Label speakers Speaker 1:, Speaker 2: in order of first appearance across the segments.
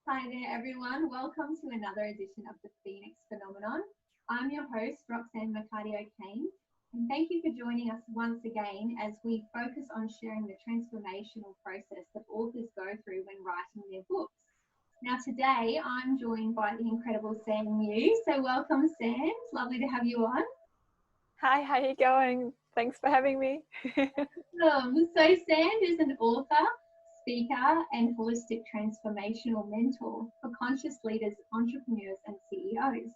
Speaker 1: Hi there, everyone. Welcome to another edition of the Phoenix Phenomenon. I'm your host, Roxanne McCarty-O'Kane, and thank you for joining us once again as we focus on sharing the transformational process that authors go through when writing their books. Now, today I'm joined by the incredible Sam Yu. So, welcome, Sam. It's lovely to have you on.
Speaker 2: Hi, how are you going? Thanks for having me.
Speaker 1: So, Sam is an author, speaker, and holistic transformational mentor for conscious leaders, entrepreneurs, and CEOs.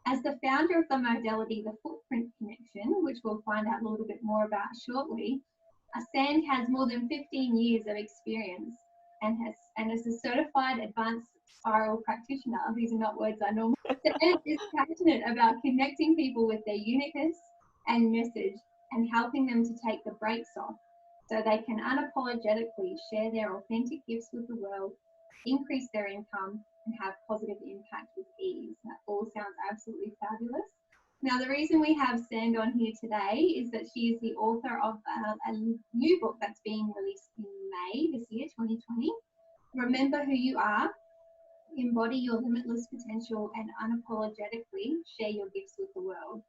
Speaker 1: As the founder of the modality, the Footprint Connection, which we'll find out a little bit more about shortly, Sam has more than 15 years of experience and is a certified Advanced Spiral Practitioner. These are not words I normally say. Sam is passionate about connecting people with their uniqueness and message and helping them to take the brakes off so they can unapologetically share their authentic gifts with the world, increase their income, and have positive impact with ease. That all sounds absolutely fabulous. Now, the reason we have Sand on here today is that she is the author of a new book that's being released in May this year, 2020. Remember who you are, embody your limitless potential, and unapologetically share your gifts with the world.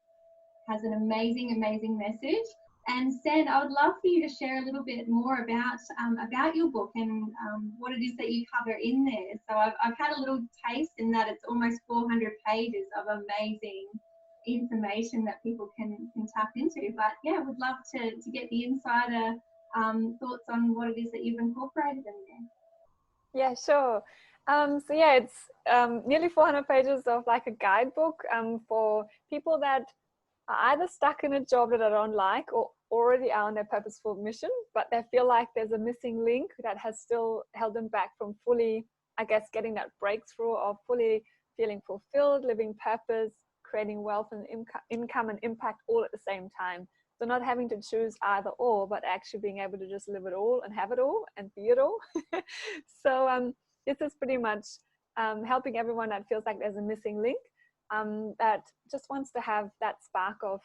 Speaker 1: Has an amazing, amazing message. And Sand, I would love for you to share a little bit more about your book and what it is that you cover in there. So I've had a little taste in that it's almost 400 pages of amazing information that people can tap into. But yeah, would love to get the insider thoughts on what it is that you've incorporated in there.
Speaker 2: Yeah, sure. So yeah, it's nearly 400 pages of like a guidebook for people that are either stuck in a job that I don't like or already are on their purposeful mission, but they feel like there's a missing link that has still held them back from fully, I guess, getting that breakthrough of fully feeling fulfilled, living purpose, creating wealth and income and impact all at the same time. So not having to choose either or, but actually being able to just live it all and have it all and be it all. So this is pretty much helping everyone that feels like there's a missing link. That just wants to have that spark of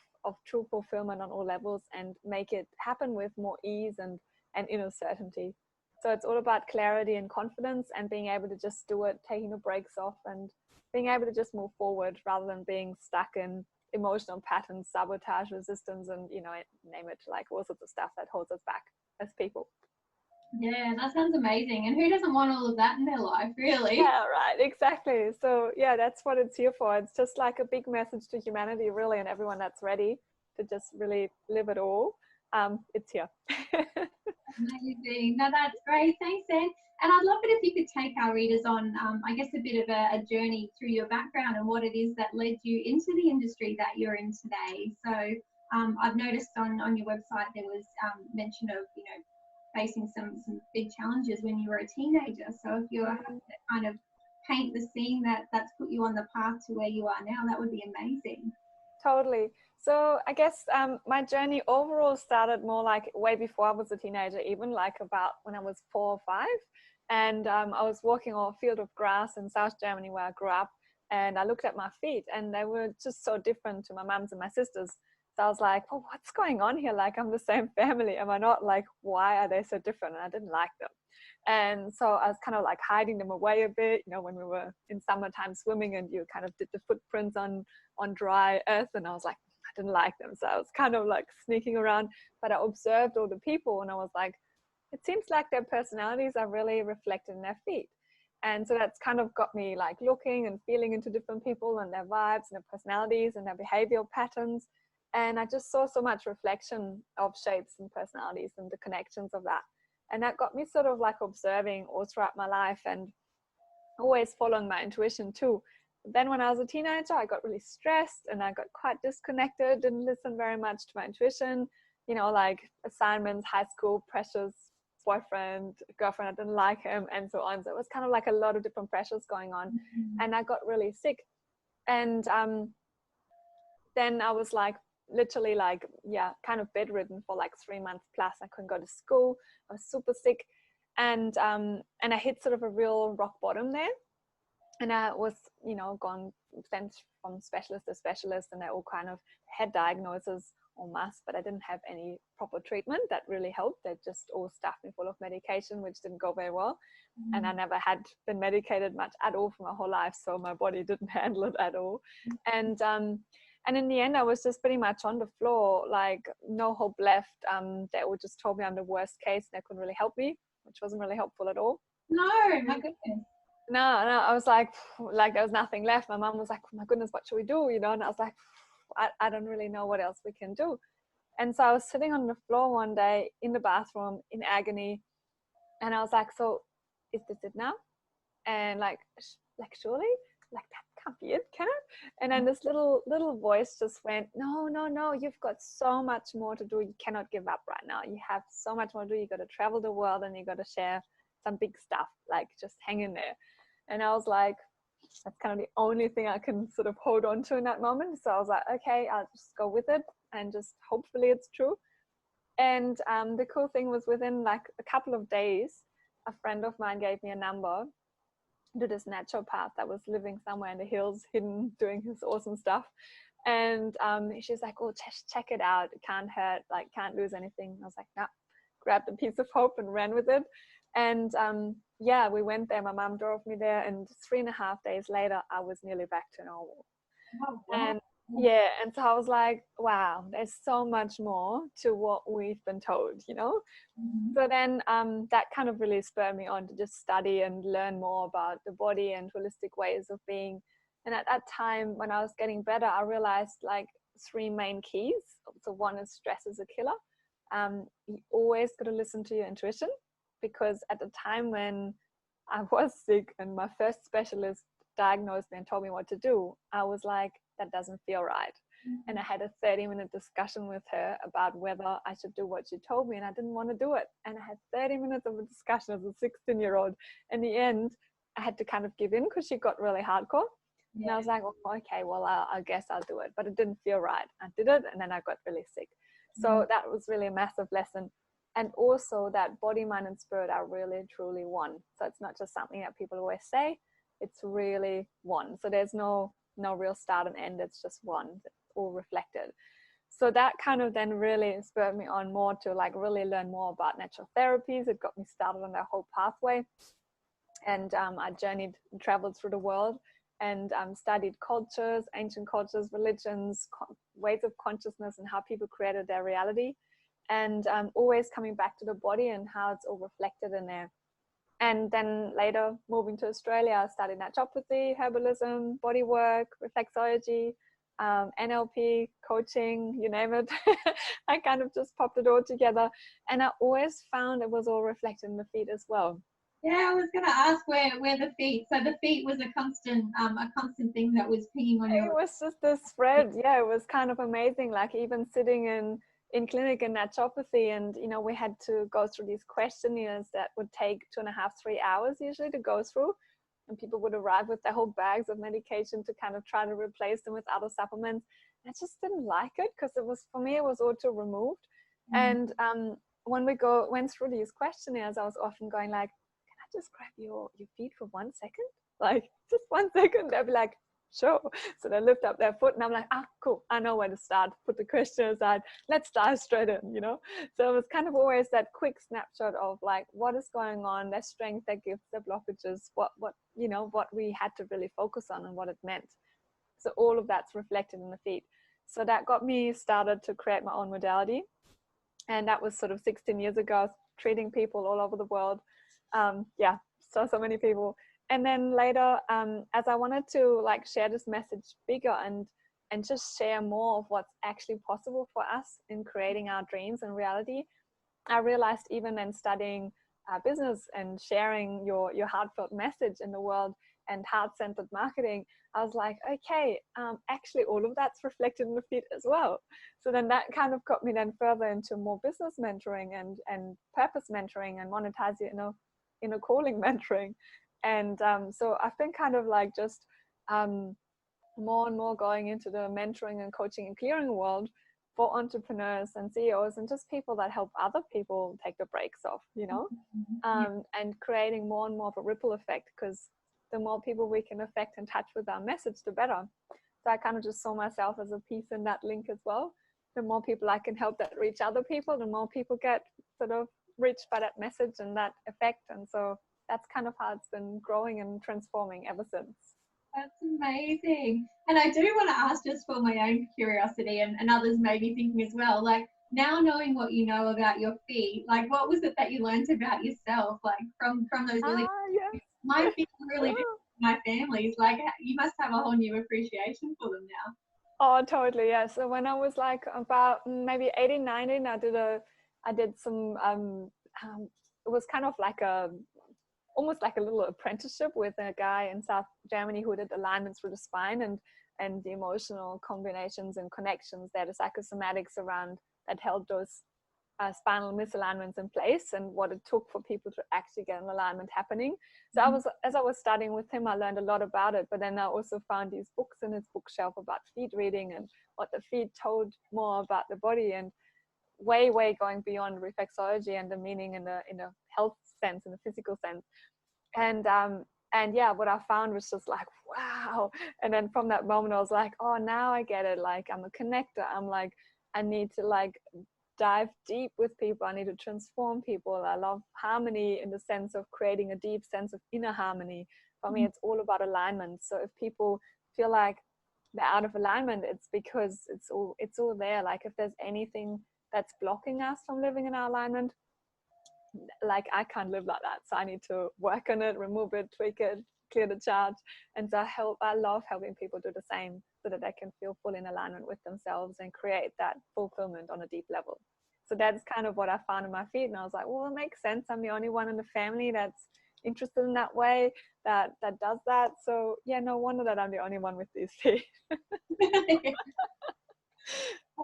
Speaker 2: true fulfillment on all levels and make it happen with more ease and inner certainty. So it's all about clarity and confidence and being able to just do it, taking the brakes off and being able to just move forward rather than being stuck in emotional patterns, sabotage, resistance, and, you know, name it, like all sorts of stuff that holds us back as people.
Speaker 1: Yeah, that sounds amazing. And who doesn't want all of that in their life, really?
Speaker 2: Yeah, right, exactly. So yeah, that's what it's here for. It's just like a big message to humanity, really, and everyone that's ready to just really live it all. It's here.
Speaker 1: Amazing. No, that's great. Thanks, Ed. And I'd love it if you could take our readers on, I guess, a bit of a journey through your background and what it is that led you into the industry that you're in today. So I've noticed on your website there was mention of, you know, facing some big challenges when you were a teenager. So if you're happy to kind of paint the scene that's put you on the path to where you are now, that would be amazing.
Speaker 2: Totally. So I guess my journey overall started more like way before I was a teenager, even like about when I was 4 or 5. And I was walking on a field of grass in South Germany where I grew up. And I looked at my feet and they were just so different to my mum's and my sister's. So I was like, oh, what's going on here? Like, I'm the same family. Am I not? Like, why are they so different? And I didn't like them. And so I was kind of like hiding them away a bit, you know, when we were in summertime swimming and you kind of did the footprints on dry earth. And I was like, I didn't like them. So I was kind of like sneaking around, but I observed all the people and I was like, it seems like their personalities are really reflected in their feet. And so that's kind of got me like looking and feeling into different people and their vibes and their personalities and their behavioral patterns. And I just saw so much reflection of shapes and personalities and the connections of that. And that got me sort of like observing all throughout my life and always following my intuition too. But then when I was a teenager, I got really stressed and I got quite disconnected, didn't listen very much to my intuition, you know, like assignments, high school, pressures, boyfriend, girlfriend, I didn't like him, and so on. So it was kind of like a lot of different pressures going on. And I got really sick. And then I was like, literally like, yeah, kind of bedridden for like 3 months plus. I couldn't go to school. I was super sick. And I hit sort of a real rock bottom there. And I was, you know, sent from specialist to specialist, and they all kind of had diagnoses or masse, but I didn't have any proper treatment that really helped. They just all stuffed me full of medication, which didn't go very well. And I never had been medicated much at all for my whole life, so my body didn't handle it at all. And in the end, I was just pretty much on the floor, like no hope left. They all just told me I'm the worst case, and they couldn't really help me, which wasn't really helpful at all.
Speaker 1: No, my goodness.
Speaker 2: No, I was like there was nothing left. My mom was like, oh my goodness, what should we do? You know, and I was like, I don't really know what else we can do. And so I was sitting on the floor one day in the bathroom in agony, and I was like, so is this it now? And like surely, like that can't be it, can it? And then this little voice just went, no, you've got so much more to do. You cannot give up right now. You have so much more to do. You got to travel the world, and you got to share some big stuff. Like, just hang in there. And I was like, that's kind of the only thing I can sort of hold on to in that moment. So I was like, okay, I'll just go with it, and just hopefully it's true. And the cool thing was, within like a couple of days, a friend of mine gave me a number to this naturopath that was living somewhere in the hills, hidden, doing his awesome stuff. And she's like, oh, check it out. It can't hurt, like can't lose anything. I was like, no, grabbed a piece of hope and ran with it. And yeah, we went there. My mom drove me there, and 3.5 days later, I was nearly back to normal. Oh, wow. And yeah, and so I was like, wow, there's so much more to what we've been told, you know. So then that kind of really spurred me on to just study and learn more about the body and holistic ways of being. And at that time, when I was getting better, I realized like 3 main keys. So one is stress is a killer. You always got to listen to your intuition, because at the time when I was sick and my first specialist diagnosed me and told me what to do, I was like, that doesn't feel right. And I had a 30-minute discussion with her about whether I should do what she told me, and I didn't want to do it. And I had 30 minutes of a discussion as a 16-year-old. In the end, I had to kind of give in because she got really hardcore. And I was like, oh, okay, well, I guess I'll do it. But it didn't feel right. I did it, and then I got really sick. So that was really a massive lesson. And also that body, mind, and spirit are really, truly one. So it's not just something that people always say. It's really one. So there's no real start and end. It's just one. It's all reflected. So that kind of then really spurred me on more to like really learn more about natural therapies. It got me started on that whole pathway. And I journeyed and traveled through the world and studied cultures, ancient cultures, religions, ways of consciousness, and how people created their reality. And always coming back to the body and how it's all reflected in there. And then later, moving to Australia, I studied naturopathy, herbalism, body work, reflexology, NLP, coaching, you name it. I kind of just popped it all together. And I always found it was all reflected in the feet as well.
Speaker 1: Yeah, I was going to ask where the feet. So the feet was a constant thing that was pinging on your.
Speaker 2: It was just this thread. Yeah, it was kind of amazing. Like even sitting in clinic in naturopathy, and you know, we had to go through these questionnaires that would take 2.5-3 hours usually to go through, and people would arrive with their whole bags of medication to kind of try to replace them with other supplements. I just didn't like it, because it was, for me, it was auto removed. And when we went through these questionnaires, I was often going like, can I just grab your feet for 1 second, like just 1 second? They'd be like, sure. So they lift up their foot, and I'm like, cool, I know where to start. Put the question aside, let's dive straight in, you know. So it was kind of always that quick snapshot of like what is going on, their strength, their gifts, their blockages, what you know, what we had to really focus on and what it meant. So all of that's reflected in the feet. So that got me started to create my own modality, and that was sort of 16 years ago, treating people all over the world. So many people. And then later, as I wanted to like share this message bigger and just share more of what's actually possible for us in creating our dreams and reality, I realized even in studying business and sharing your heartfelt message in the world and heart-centered marketing, I was like, okay, actually all of that's reflected in the feet as well. So then that kind of got me then further into more business mentoring and purpose mentoring and monetizing, you know, inner calling mentoring. And so I've been kind of like just more and more going into the mentoring and coaching and clearing world for entrepreneurs and CEOs and just people that help other people take the brakes off, you know, and creating more and more of a ripple effect, because the more people we can affect and touch with our message, the better. So I kind of just saw myself as a piece in that link as well. the more people I can help that reach other people, the more people get sort of reached by that message and that effect. And so that's kind of how it's been growing and transforming ever since.
Speaker 1: That's amazing. And I do want to ask, just for my own curiosity, and others may be thinking as well, like, now knowing what you know about your feet, like, what was it that you learned about yourself, like from those really
Speaker 2: Yes.
Speaker 1: my feet are really different from my family's, like, you must have a whole new appreciation for them now.
Speaker 2: Oh, totally. Yeah. So when I was like about maybe 18, 19, I did some it was kind of like almost like a little apprenticeship with a guy in South Germany who did alignments through the spine and the emotional combinations and connections there, the psychosomatics around that held those spinal misalignments in place, and what it took for people to actually get an alignment happening. So as I was studying with him, I learned a lot about it, but then I also found these books in his bookshelf about feet reading and what the feet told more about the body, and way going beyond reflexology and the meaning in the health sense, in the physical sense. And yeah, what I found was just like, wow. And then from that moment I was like, oh, now I get it. Like, I'm a connector. I'm like, I need to like dive deep with people. I need to transform people. I love harmony in the sense of creating a deep sense of inner harmony. For me, it's all about alignment. So if people feel like they're out of alignment, it's because it's all there. Like, if there's anything that's blocking us from living in our alignment, like, I can't live like that. So I need to work on it, remove it, tweak it, clear the charge. And so I love helping people do the same, so that they can feel full in alignment with themselves and create that fulfillment on a deep level. So that's kind of what I found in my feet. And I was like, well, it makes sense. I'm the only one in the family that's interested in that way, that does that. So yeah, no wonder that I'm the only one with these feet.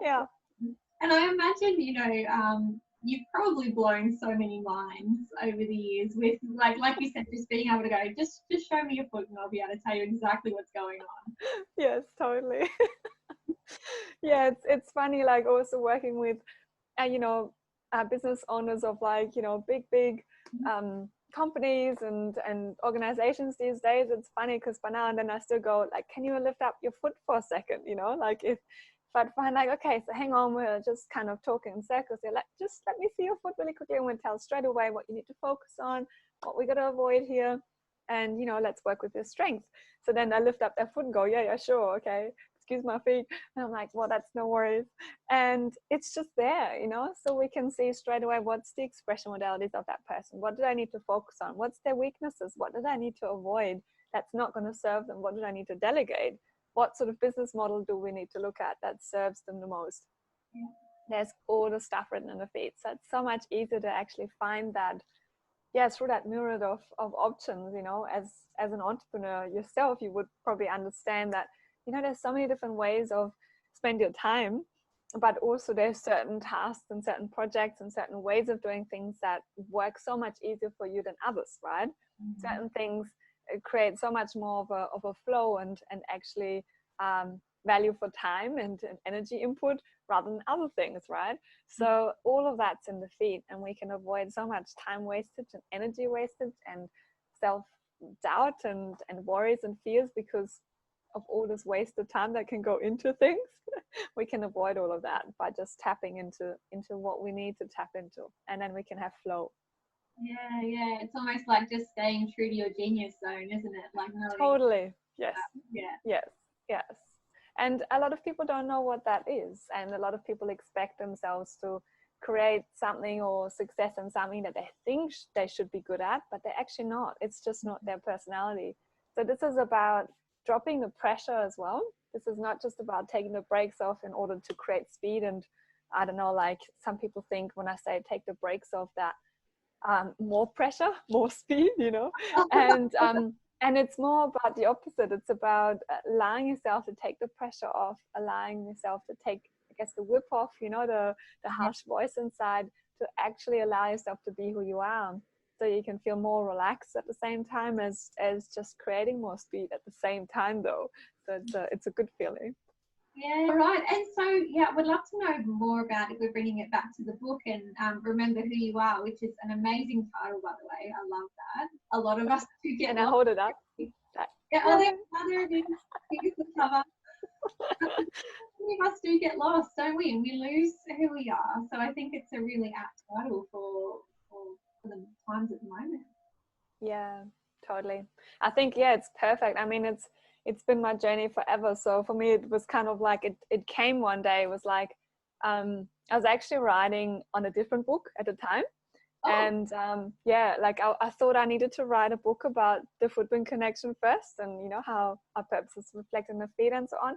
Speaker 2: Yeah.
Speaker 1: And I imagine, you've probably blown so many minds over the years with, like you said, just being able to go, just show me your foot and I'll be able to tell you exactly what's going on.
Speaker 2: Yes, totally. Yeah, it's funny, like, also working with, business owners of, like, big companies and organizations these days. It's funny because by now and then I still go, like, can you lift up your foot for a second? Like, if I'd find, like, okay, so hang on, we're just kind of talking in circles. They're like, just let me see your foot really quickly, and we'll tell straight away what you need to focus on, what we got to avoid here, and let's work with your strength. So then I lift up their foot and go, yeah, sure, okay, excuse my feet. And I'm like, well, that's no worries. And it's just there, so we can see straight away what's the expression modalities of that person. What do I need to focus on? What's their weaknesses? What did I need to avoid that's not going to serve them? What did I need to delegate? What sort of business model do we need to look at that serves them the most? Yeah. There's all the stuff written in the feet. So it's so much easier to actually find that, through that myriad of options. As an entrepreneur yourself, you would probably understand that, there's so many different ways of spend your time, but also there's certain tasks and certain projects and certain ways of doing things that work so much easier for you than others, right? Mm-hmm. Certain things create so much more of a flow and actually value for time and energy input rather than other things, right? So all of that's in the feet, and we can avoid so much time wastage and energy wastage and self-doubt and worries and fears because of all this wasted time that can go into things. We can avoid all of that by just tapping into what we need to tap into, and then we can have flow.
Speaker 1: Yeah. It's almost like just staying true to your genius zone, isn't it? Like,
Speaker 2: totally. Yes.
Speaker 1: Yeah.
Speaker 2: Yes. And a lot of people don't know what that is, and a lot of people expect themselves to create something or success in something that they think they should be good at, but they're actually not. It's just not their personality. So this is about dropping the pressure as well. This is not just about taking the brakes off in order to create speed. And I don't know, like, some people think when I say take the brakes off, that more pressure, more speed, and it's more about the opposite. It's about allowing yourself to take the pressure off, allowing yourself to take, I guess, the whip off, the harsh voice inside, to actually allow yourself to be who you are, so you can feel more relaxed at the same time as just creating more speed at the same time, though. So it's a good feeling.
Speaker 1: Yeah, right. And so, we'd love to know more about, if we're bringing it back to the book, and Remember Who You Are, which is an amazing title, by the way. I love that. A lot of us do get.
Speaker 2: And I hold it up.
Speaker 1: Yeah, there it is. Here's the cover. many of us do get lost, don't we? And we lose who we are. So I think it's a really apt title for the times at the moment.
Speaker 2: Yeah, totally. I think, yeah, it's perfect. I mean, it's been my journey forever. So for me, it was kind of like it came one day. It was like I was actually writing on a different book at the time.
Speaker 1: Oh.
Speaker 2: And yeah, like I thought I needed to write a book about the foot-brain connection first, and you know how our purposes reflect in the feet and so on.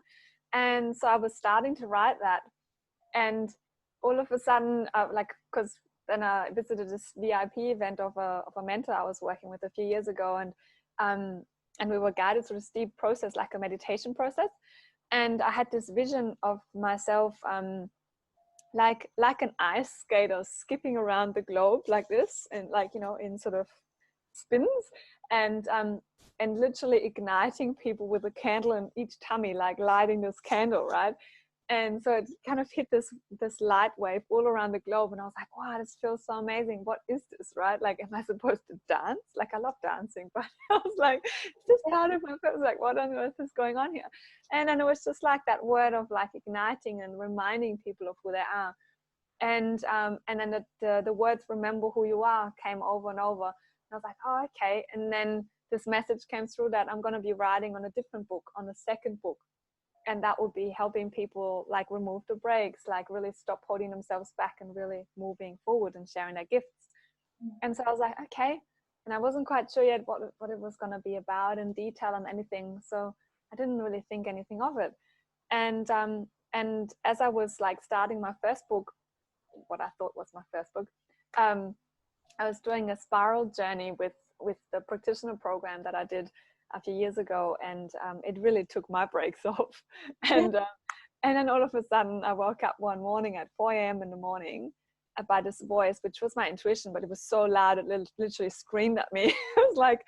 Speaker 2: And so I was starting to write that, and all of a sudden, like, because then I visited this VIP event of a mentor I was working with a few years ago, and we were guided through this deep process, like a meditation process. And I had this vision of myself, like an ice skater skipping around the globe like this, and like, you know, in sort of spins, and literally igniting people with a candle in each tummy, like lighting this candle, right? And so it kind of hit this light wave all around the globe, and I was like, wow, this feels so amazing. What is this, right? Like, am I supposed to dance? Like, I love dancing, but I was like, is this part of my purpose? Like, what on earth is going on here? And then it was just like that word of like igniting and reminding people of who they are. And then the words "remember who you are" came over and over. And I was like, oh, okay. And then this message came through that I'm going to be writing on a different book, on a second book. And that would be helping people like remove the brakes, like really stop holding themselves back and really moving forward and sharing their gifts. And so I was like, okay. And I wasn't quite sure yet what it was going to be about in detail and anything. So I didn't really think anything of it. And as I was like starting my first book, what I thought was my first book, I was doing a spiral journey with the practitioner program that I did a few years ago, and it really took my brakes off. And then all of a sudden I woke up one morning at 4 a.m. in the morning by this voice, which was my intuition, but it was so loud it literally screamed at me. It was like,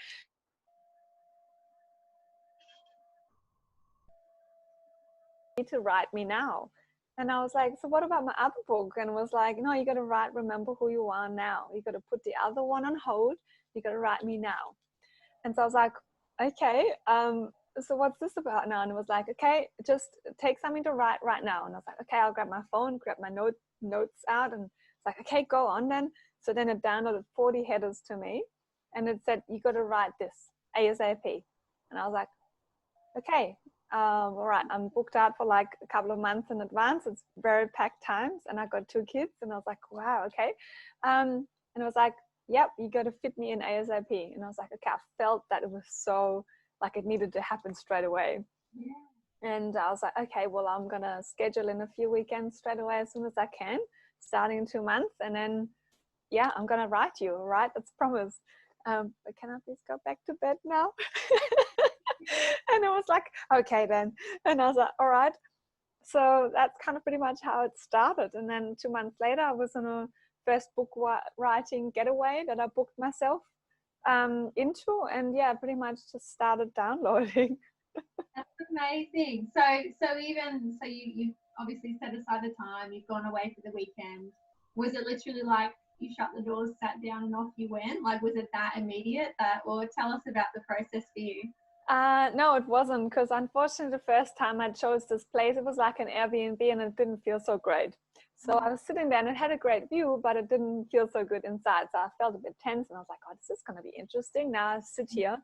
Speaker 2: you need to write me now. And I was like, so what about my other book? And it was like, no, you got to write "Remember Who You Are" now. You got to put the other one on hold. You got to write me now. And so I was like, okay, so what's this about now? And it was like, okay, just take something to write right now. And I was like, okay, I'll grab my phone, grab my notes out, and it's like, okay, go on then. So then it downloaded 40 headers to me, and it said, you got to write this ASAP. And I was like, okay, all right, I'm booked out for like a couple of months in advance. It's very packed times, and I got 2 kids, and I was like, wow, okay. And it was like, yep, you got to fit me in ASAP. And I was like, okay, I felt that it was so like it needed to happen straight away.
Speaker 1: Yeah.
Speaker 2: And I was like, okay, well, I'm going to schedule in a few weekends straight away as soon as I can, starting in 2 months. And then, yeah, I'm going to write you, right? That's promised. But can I please go back to bed now? And it was like, okay then. And I was like, all right. So that's kind of pretty much how it started. And then 2 months later, I was on a first book writing getaway that I booked myself into, and yeah, pretty much just started downloading.
Speaker 1: That's amazing. So you obviously set aside the time, you've gone away for the weekend. Was it literally like you shut the doors, sat down, and off you went? Like, was it that immediate? Or tell us about the process for you.
Speaker 2: No, it wasn't, because unfortunately the first time I chose this place, it was like an Airbnb, and it didn't feel so great. So I was sitting there and it had a great view, but it didn't feel so good inside. So I felt a bit tense, and I was like, oh, this is going to be interesting. Now I sit here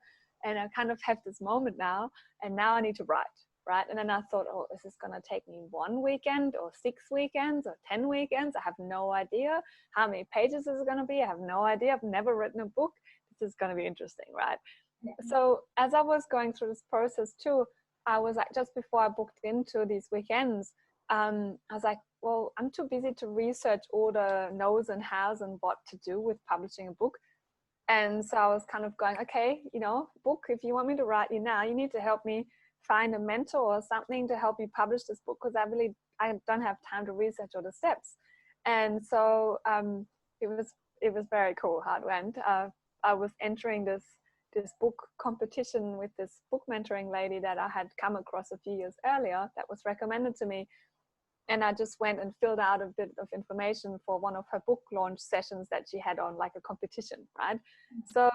Speaker 2: and I kind of have this moment now, and now I need to write, right? And then I thought, oh, is this going to take me 1 weekend or 6 weekends or 10 weekends? I have no idea. How many pages is it going to be? I have no idea. I've never written a book. This is going to be interesting, right? So as I was going through this process too, I was like, just before I booked into these weekends, I was like, well, I'm too busy to research all the no's and how's and what to do with publishing a book. And so I was kind of going, okay, you know, book, if you want me to write you now, you need to help me find a mentor or something to help you publish this book, because I don't have time to research all the steps. And so it was very cool how it went. I was entering this book competition with this book mentoring lady that I had come across a few years earlier that was recommended to me. And I just went and filled out a bit of information for one of her book launch sessions that she had on, like a competition, right? So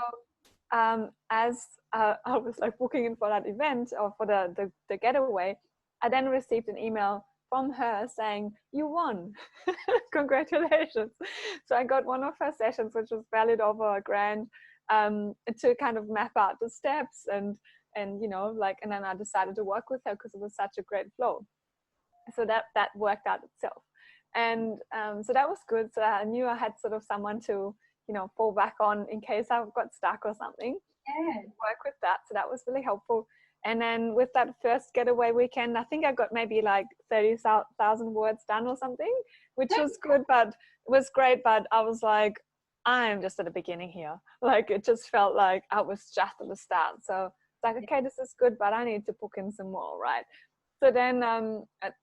Speaker 2: as I was like booking in for that event, or for the getaway, I then received an email from her saying, you won. Congratulations. So I got one of her sessions, which was valued over $1,000, to kind of map out the steps and you know, like, and then I decided to work with her because it was such a great flow. So that worked out itself. And so that was good. So I knew I had sort of someone to, you know, fall back on in case I got stuck or something.
Speaker 1: Yeah.
Speaker 2: Work with that. So that was really helpful. And then with that first getaway weekend, I think I got maybe like 30,000 words done or something, which was good, but it was great. But I was like, I'm just at the beginning here. Like, it just felt like I was just at the start. So it's like, okay, this is good, but I need to book in some more, right? So then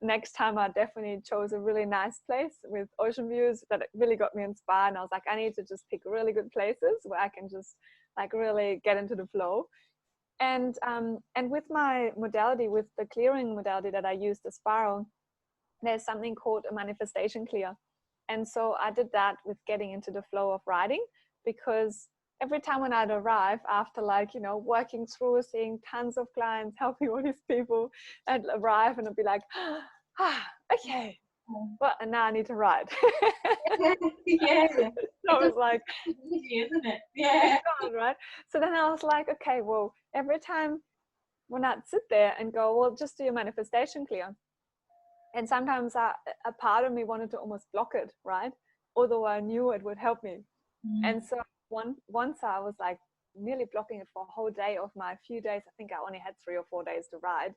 Speaker 2: next time I definitely chose a really nice place with ocean views that really got me inspired. And I was like, I need to just pick really good places where I can just like really get into the flow. And with my modality, with the clearing modality that I use, the spiral, there's something called a manifestation clear. And so I did that with getting into the flow of writing, because every time when I'd arrive after, like, you know, working through, seeing tons of clients, helping all these people, I'd arrive and I'd be like, okay, well, and now I need to write.
Speaker 1: Yeah.
Speaker 2: So it's like,
Speaker 1: easy, isn't it? Yeah.
Speaker 2: right? So then I was like, okay, well, every time when I'd sit there and go, well, just do your manifestation clear. And sometimes a part of me wanted to almost block it, right? Although I knew it would help me. And so once I was like nearly blocking it for a whole day of my few days. I think I only had 3 or 4 days to ride.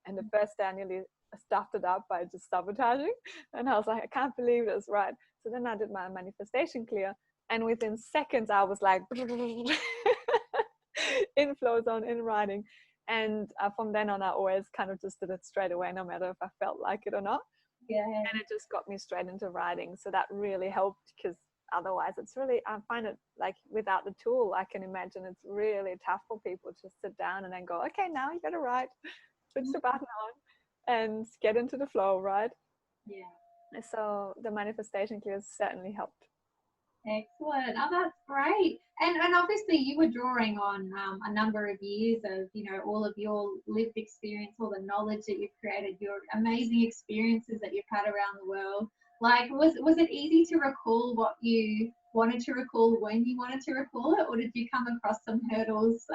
Speaker 2: And the first day I nearly stuffed it up by just sabotaging. And I was like, I can't believe this, right? So then I did my manifestation clear. And within seconds, I was like, in flow zone, in writing. And from then on, I always kind of just did it straight away, no matter if I felt like it or not.
Speaker 1: Yeah.
Speaker 2: And it just got me straight into writing. So that really helped, because otherwise it's really, I find it like without the tool, I can imagine it's really tough for people to sit down and then go, okay, now you got to write, switch the button on and get into the flow, right?
Speaker 1: Yeah.
Speaker 2: So the manifestation clears certainly helped.
Speaker 1: Excellent. Oh, that's great. And obviously you were drawing on a number of years of, you know, all of your lived experience, all the knowledge that you've created, your amazing experiences that you've had around the world. Like, was it easy to recall what you wanted to recall when you wanted to recall it, or did you come across some hurdles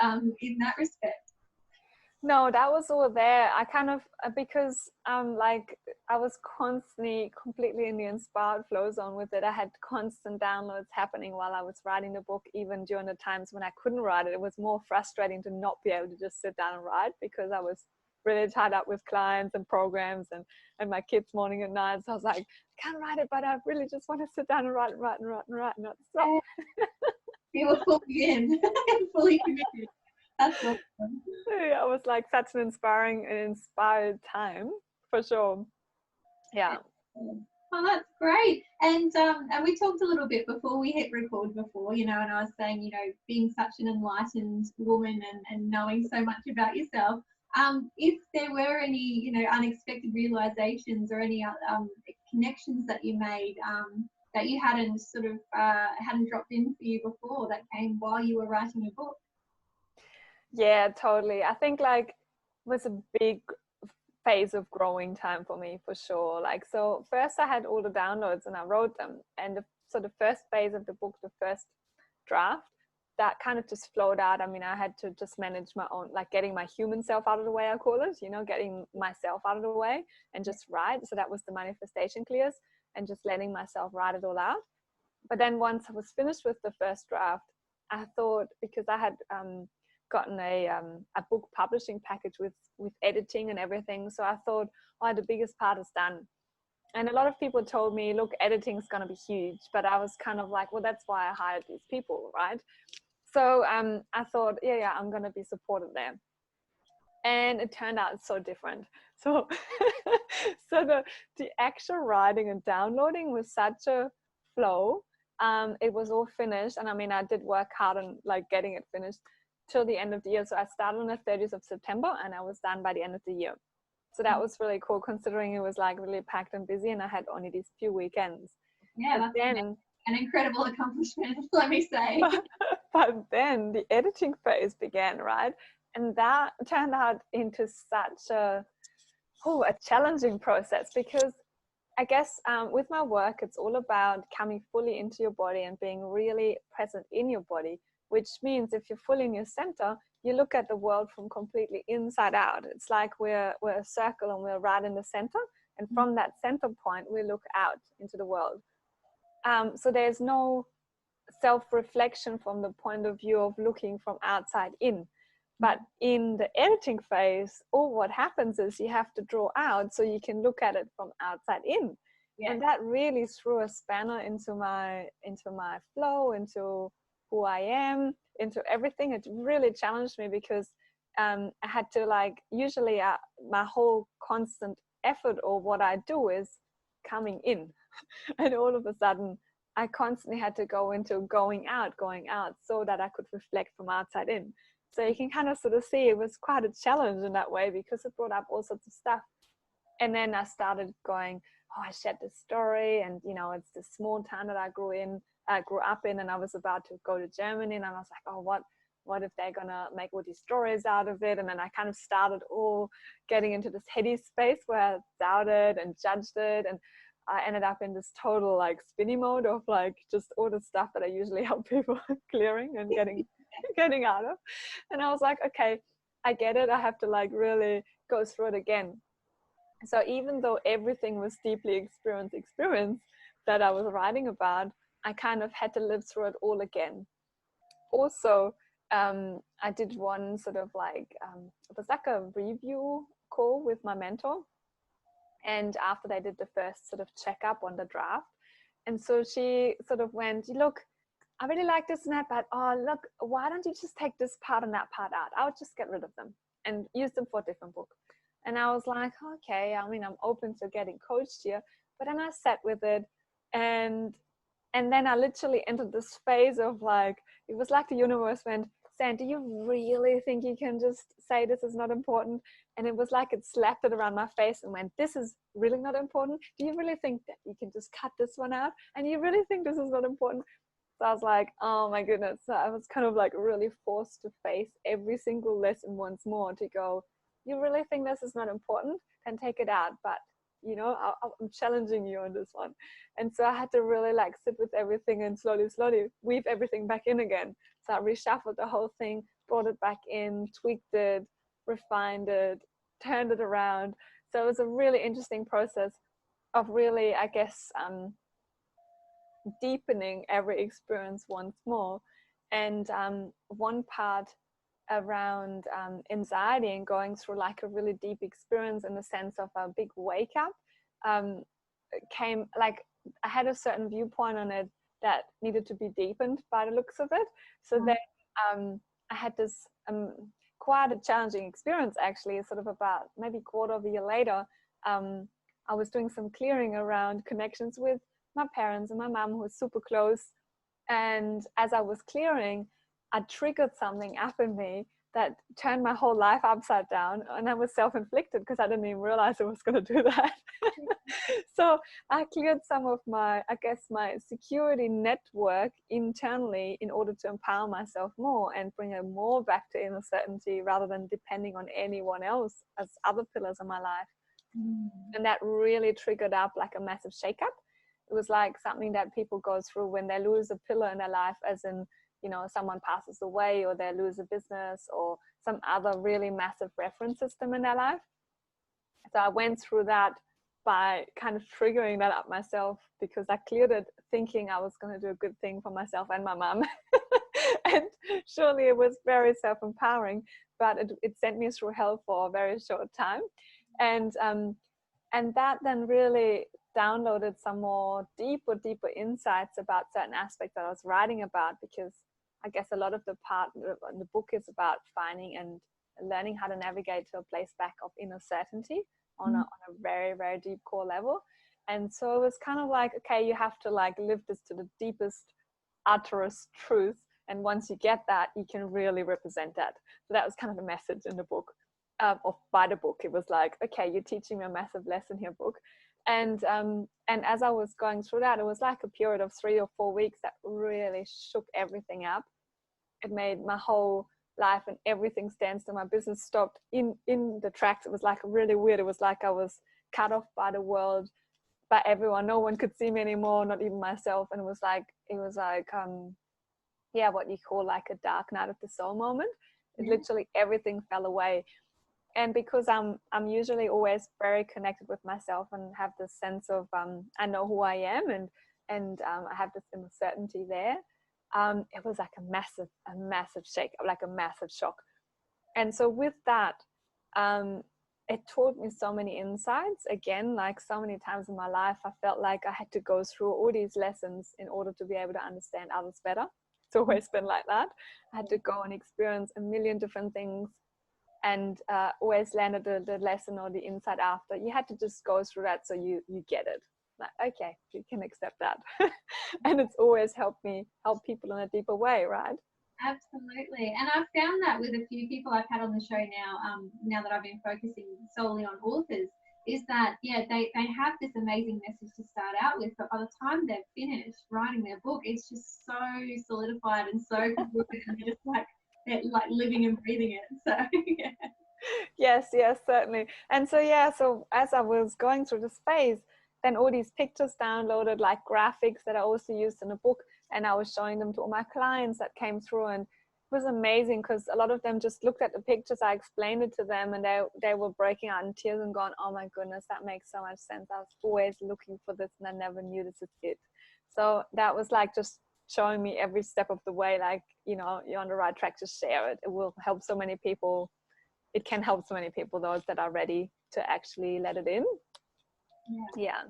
Speaker 1: in that respect?
Speaker 2: No, that was all there. I kind of, because like I was constantly completely in the inspired flow zone with it. I had constant downloads happening while I was writing the book, even during the times when I couldn't write it. It was more frustrating to not be able to just sit down and write, because I was really tied up with clients and programs and my kids morning and night. So I was like, I can't write it, but I really just want to sit down and write and not stop.
Speaker 1: You were fully in, fully committed. That's awesome.
Speaker 2: Yeah, it was like such an inspired time, for sure. Yeah.
Speaker 1: Oh, that's great. And we talked a little bit before we hit record before, you know, and I was saying, you know, being such an enlightened woman and knowing so much about yourself, if there were any, you know, unexpected realizations or any connections that you made that you hadn't sort of hadn't dropped in for you before, that came while you were writing your book.
Speaker 2: Yeah, totally. I think like it was a big phase of growing time for me, for sure. Like, so first I had all the downloads and I wrote them, and so the first phase of the book, the first draft, that kind of just flowed out. I mean, I had to just manage my own, like getting my human self out of the way, I call it, you know, getting myself out of the way and just write. So that was the manifestation clears, and just letting myself write it all out. But then once I was finished with the first draft, I thought, because I had gotten a book publishing package with editing and everything, so I thought, oh, the biggest part is done. And a lot of people told me, look, editing is going to be huge, but I was kind of like, well, that's why I hired these people, right? So I thought, yeah, I'm going to be supported there. And it turned out so different. So so the actual writing and downloading was such a flow. It was all finished, and I mean, I did work hard on like getting it finished till the end of the year. So I started on the 30th of September and I was done by the end of the year. So that was really cool, considering it was like really packed and busy and I had only these few weekends.
Speaker 1: Yeah, that's an incredible accomplishment, let me say.
Speaker 2: But then the editing phase began, right? And that turned out into such a a challenging process, because I guess with my work, it's all about coming fully into your body and being really present in your body, which means if you're fully in your center, you look at the world from completely inside out. It's like we're a circle and we're right in the center. And from that center point, we look out into the world. So there's no self-reflection from the point of view of looking from outside in. But in the editing phase, what happens is you have to draw out so you can look at it from outside in. Yeah. And that really threw a spanner into my flow, into who I am, into everything. It really challenged me because I had to, like, usually my whole constant effort or what I do is coming in. And all of a sudden, I constantly had to go into going out, so that I could reflect from outside in. So you can kind of sort of see it was quite a challenge in that way, because it brought up all sorts of stuff. And then I started going, I shared this story, and it's this small town that I grew up in, and I was about to go to Germany, and I was like, what if they're gonna make all these stories out of it? And then I kind of started getting into this heady space where I doubted and judged it, and I ended up in this total like spinny mode of like just all the stuff that I usually help people clearing and getting out of. And I was like, okay, I get it. I have to like really go through it again. So even though everything was deeply experience that I was writing about, I kind of had to live through it all again. Also, I did one sort of like, it was like a review call with my mentor. And after they did the first sort of checkup on the draft, and so she sort of went, look, I really like this and that, but look, why don't you just take this part and that part out? I would just get rid of them and use them for a different book. And I was like, okay, I mean, I'm open to getting coached here. But then I sat with it, and then I literally entered this phase of like, it was like the universe went, Sam, do you really think you can just say this is not important? And it was like it slapped it around my face and went, this is really not important? Do you really think that you can just cut this one out? And you really think this is not important? So I was like, oh my goodness. So I was kind of like really forced to face every single lesson once more, to go, you really think this is not important? Then take it out. But I'm challenging you on this one. And so I had to really like sit with everything and slowly weave everything back in again. So I reshuffled the whole thing, brought it back in, tweaked it, refined it, turned it around. So it was a really interesting process of really, I guess, deepening every experience once more. And one part around anxiety and going through like a really deep experience in the sense of a big wake up came, like, I had a certain viewpoint on it that needed to be deepened by the looks of it. So then I had this quite a challenging experience, actually, sort of about maybe quarter of a year later. I was doing some clearing around connections with my parents and my mom, who was super close. And as I was clearing, I triggered something up in me that turned my whole life upside down, and that was self-inflicted because I didn't even realize I was going to do that. So I cleared some of my security network internally in order to empower myself more and bring it more back to inner certainty, rather than depending on anyone else as other pillars in my life. And that really triggered up like a massive shakeup. It was like something that people go through when they lose a pillar in their life, as in, someone passes away, or they lose a business, or some other really massive reference system in their life. So I went through that by kind of triggering that up myself, because I cleared it thinking I was going to do a good thing for myself and my mom. And surely it was very self-empowering, but it sent me through hell for a very short time. And that then really downloaded some more deeper insights about certain aspects that I was writing about, because I guess a lot of the part in the book is about finding and learning how to navigate to a place back of inner certainty on a very, very deep core level. And so it was kind of like, okay, you have to like live this to the deepest, utterest truth. And once you get that, you can really represent that. So that was kind of the message in the book, or by the book. It was like, okay, you're teaching me a massive lesson here, book. And as I was going through that, it was like a period of 3 or 4 weeks that really shook everything up. It made my whole life and everything stands still. My business stopped in the tracks. It was like really weird. It was like I was cut off by the world, by everyone. No one could see me anymore, not even myself. And it was like yeah, what you call like a dark night of the soul moment. It literally everything fell away. And because I'm usually always very connected with myself and have this sense of I know who I am, and I have this inner certainty there. It was like a massive shake, like a massive shock. And so with that, it taught me so many insights. Again, like so many times in my life, I felt like I had to go through all these lessons in order to be able to understand others better. It's always been like that. I had to go and experience a million different things, and always landed the lesson or the insight after. You had to just go through that so you get it. Like, okay, you can accept that. And it's always helped me help people in a deeper way, right?
Speaker 1: Absolutely. And I've found that with a few people I've had on the show now that I've been focusing solely on authors, is that, yeah, they have this amazing message to start out with, but by the time they've finished writing their book, it's just so solidified and so good, and they're just like living and breathing it. So, yeah.
Speaker 2: Yes, certainly. And so, so as I was going through this phase, then all these pictures downloaded, like graphics that I also used in a book, and I was showing them to all my clients that came through, and it was amazing because a lot of them just looked at the pictures. I explained it to them, and they were breaking out in tears and going, oh my goodness, that makes so much sense. I was always looking for this and I never knew this is it. So that was like just showing me every step of the way, like, you know, you're on the right track, to share it. It will help so many people. It can help so many people, those that are ready to actually let it in.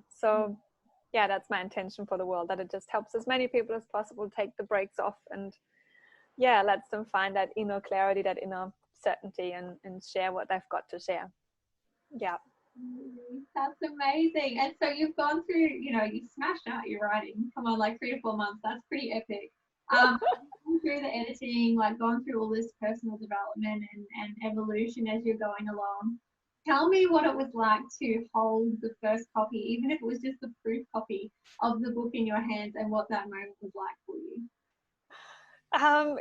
Speaker 2: So that's my intention for the world, that it just helps as many people as possible take the brakes off, and lets them find that inner clarity, that inner certainty, and share what they've got to share.
Speaker 1: That's amazing. And so you've gone through, you smashed out your writing. Come on, like 3 to 4 months. That's pretty epic. Gone through the editing, like gone through all this personal development and evolution as you're going along. Tell me what it was like to hold the first copy, even if it was just the proof copy of the book in your hands, and what that moment was like for you.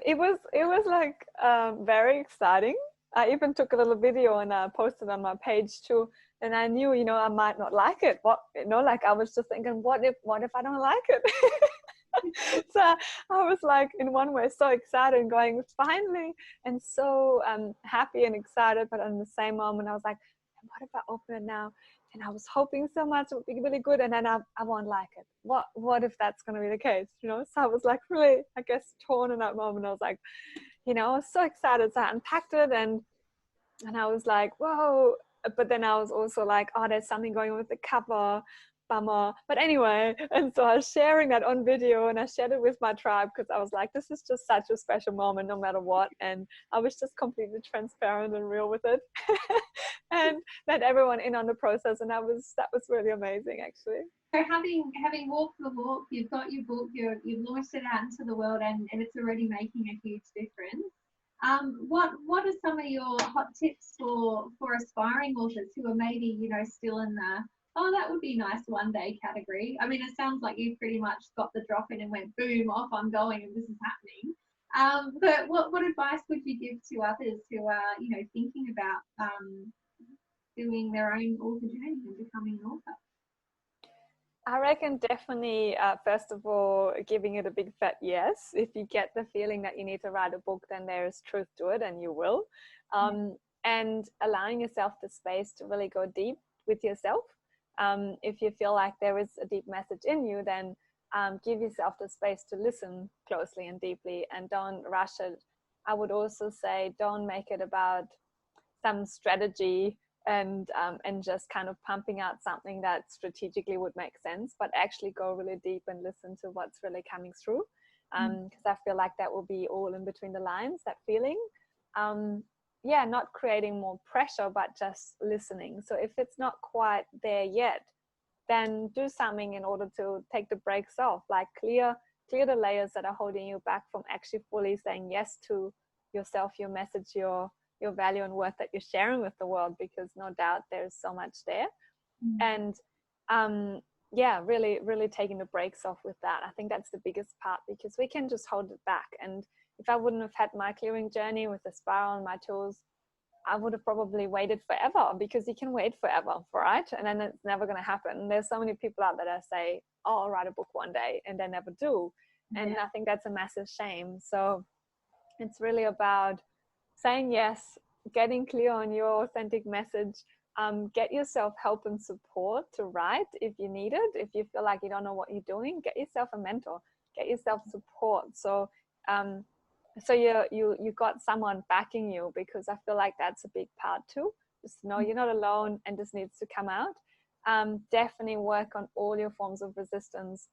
Speaker 2: It was like very exciting. I even took a little video and I posted on my page too. And I knew, I might not like it. Like I was just thinking, what if I don't like it? So I was like, in one way, so excited and going, finally, and so happy and excited. But in the same moment, I was like, what if I open it now? And I was hoping so much it would be really good, and then I won't like it. What if that's going to be the case? So I was like really, I guess, torn in that moment. I was like, I was so excited. So I unpacked it, and I was like, whoa. But then I was also like, oh, there's something going on with the cover. Bummer. But anyway, and so I was sharing that on video, and I shared it with my tribe because I was like, this is just such a special moment no matter what. And I was just completely transparent and real with it. And let everyone in on the process, and that was really amazing, actually.
Speaker 1: So having walked the walk, you've got your book, you've launched it out into the world, and it's already making a huge difference. What are some of your hot tips for aspiring authors who are maybe still in the, oh, that would be nice one day category? I mean, it sounds like you pretty much got the drop in and went boom, off I'm going, and this is happening. But what advice would you give to others who are thinking about doing their own author journey and becoming an author?
Speaker 2: I reckon definitely, first of all, giving it a big fat yes. If you get the feeling that you need to write a book, then there is truth to it, and you will. And allowing yourself the space to really go deep with yourself. If you feel like there is a deep message in you, then give yourself the space to listen closely and deeply, and don't rush it. I would also say, don't make it about some strategy and just kind of pumping out something that strategically would make sense, but actually go really deep and listen to what's really coming through, because I feel like that will be all in between the lines, that feeling. Not creating more pressure, but just listening. So if it's not quite there yet, then do something in order to take the brakes off, like clear the layers that are holding you back from actually fully saying yes to yourself, your message, your value and worth that you're sharing with the world, because no doubt there's so much there. And really taking the brakes off with that. I think that's the biggest part, because we can just hold it back, and if I wouldn't have had my clearing journey with the spiral and my tools, I would have probably waited forever, because you can wait forever, right? And then it's never going to happen. There's so many people out there that say, oh, I'll write a book one day, and they never do. And I think that's a massive shame. So it's really about saying yes, getting clear on your authentic message, get yourself help and support to write if you need it. If you feel like you don't know what you're doing, get yourself a mentor, get yourself support. So you got someone backing you, because I feel like that's a big part too. Just know you're not alone, and this needs to come out. Definitely work on all your forms of resistance.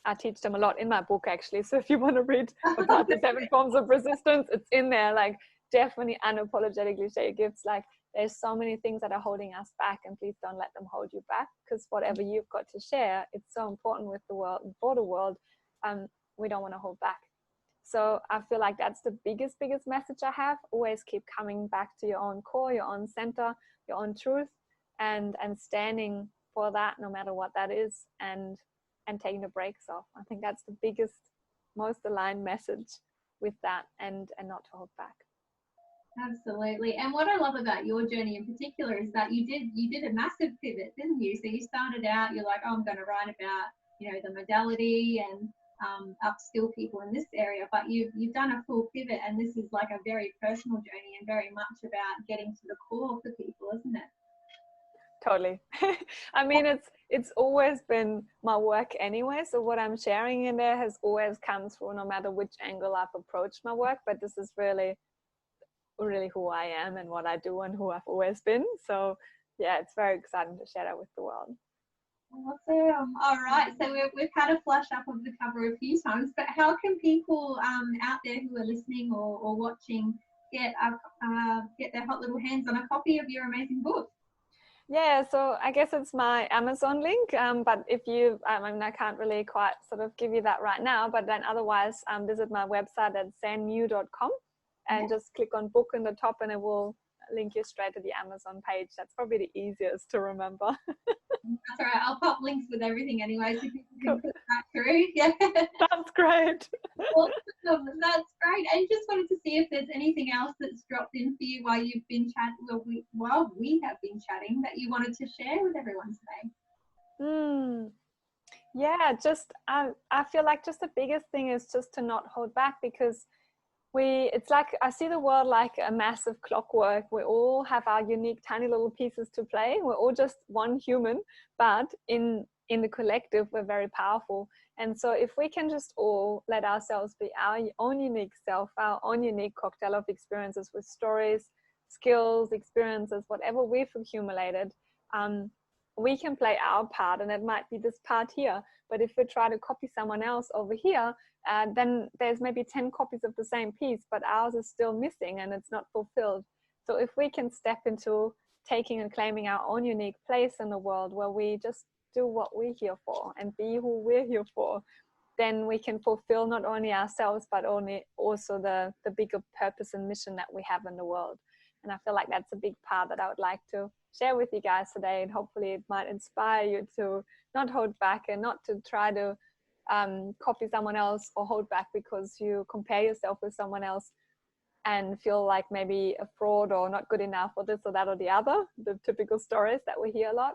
Speaker 2: I teach them a lot in my book, actually. So if you want to read about the 7 forms of resistance, it's in there. Like, definitely unapologetically share your gifts. Like, there's so many things that are holding us back, and please don't let them hold you back, because whatever you've got to share, it's so important with the world and for the world. We don't want to hold back. So I feel like that's the biggest message I have. Always keep coming back to your own core, your own center, your own truth, and standing for that, no matter what that is, and taking the brakes off. I think that's the biggest, most aligned message with that, and not to hold back.
Speaker 1: Absolutely. And what I love about your journey in particular is that you did a massive pivot, didn't you? So you started out, you're like, oh, I'm going to write about, you know, the modality and upskill people in this area, but you've done a full pivot, and this is like a very personal journey and very much about getting to the core for people, isn't it?
Speaker 2: Totally. I mean, it's always been my work anyway, so what I'm sharing in there has always come through, no matter which angle I've approached my work. But this is really who I am and what I do and who I've always been. So yeah, it's very exciting to share that with the world.
Speaker 1: Awesome. All right, so we've had a flash up of the cover a few times, but how can people out there who are listening or watching get their hot little hands on a copy of your amazing book?
Speaker 2: Yeah, so I guess it's my Amazon link, but if you, I mean, I can't really quite sort of give you that right now, but then otherwise visit my website at sanmu.com and just click on book in the top, and it will link you straight to the Amazon page. That's probably the easiest to remember.
Speaker 1: That's all right. I'll pop links with everything anyway, so people can click that through. Yeah.
Speaker 2: That's great.
Speaker 1: Awesome. That's great. And just wanted to see if there's anything else that's dropped in for you while you've been chatting, while we have been chatting, that you wanted to share with everyone today.
Speaker 2: Yeah, just I feel like just the biggest thing is just to not hold back, because it's like, I see the world like a massive clockwork. We all have our unique tiny little pieces to play. We're all just one human, but in the collective, we're very powerful. And so if we can just all let ourselves be our own unique self, our own unique cocktail of experiences with stories, skills, experiences, whatever we've accumulated, we can play our part. And it might be this part here, but if we try to copy someone else over here, then there's maybe 10 copies of the same piece, but ours is still missing and it's not fulfilled. So if we can step into taking and claiming our own unique place in the world, where we just do what we're here for and be who we're here for, then we can fulfill not only ourselves, but also the bigger purpose and mission that we have in the world. And I feel like that's a big part that I would like to share with you guys today, and hopefully it might inspire you to not hold back and not to try to copy someone else, or hold back because you compare yourself with someone else and feel like maybe a fraud or not good enough or this or that or the other, the typical stories that we hear a lot.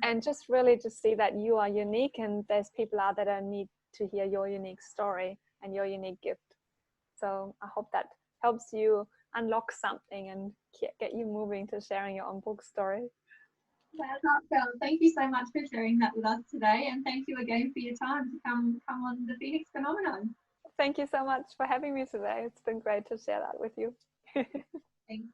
Speaker 2: And just really just see that you are unique, and there's people out there that need to hear your unique story and your unique gift. So I hope that helps you unlock something and get you moving to sharing your own book story.
Speaker 1: Thank you so much for sharing that with us today, and thank you again for your time to come on the Phoenix Phenomenon.
Speaker 2: Thank you so much for having me today. It's been great to share that with you.
Speaker 1: Thanks.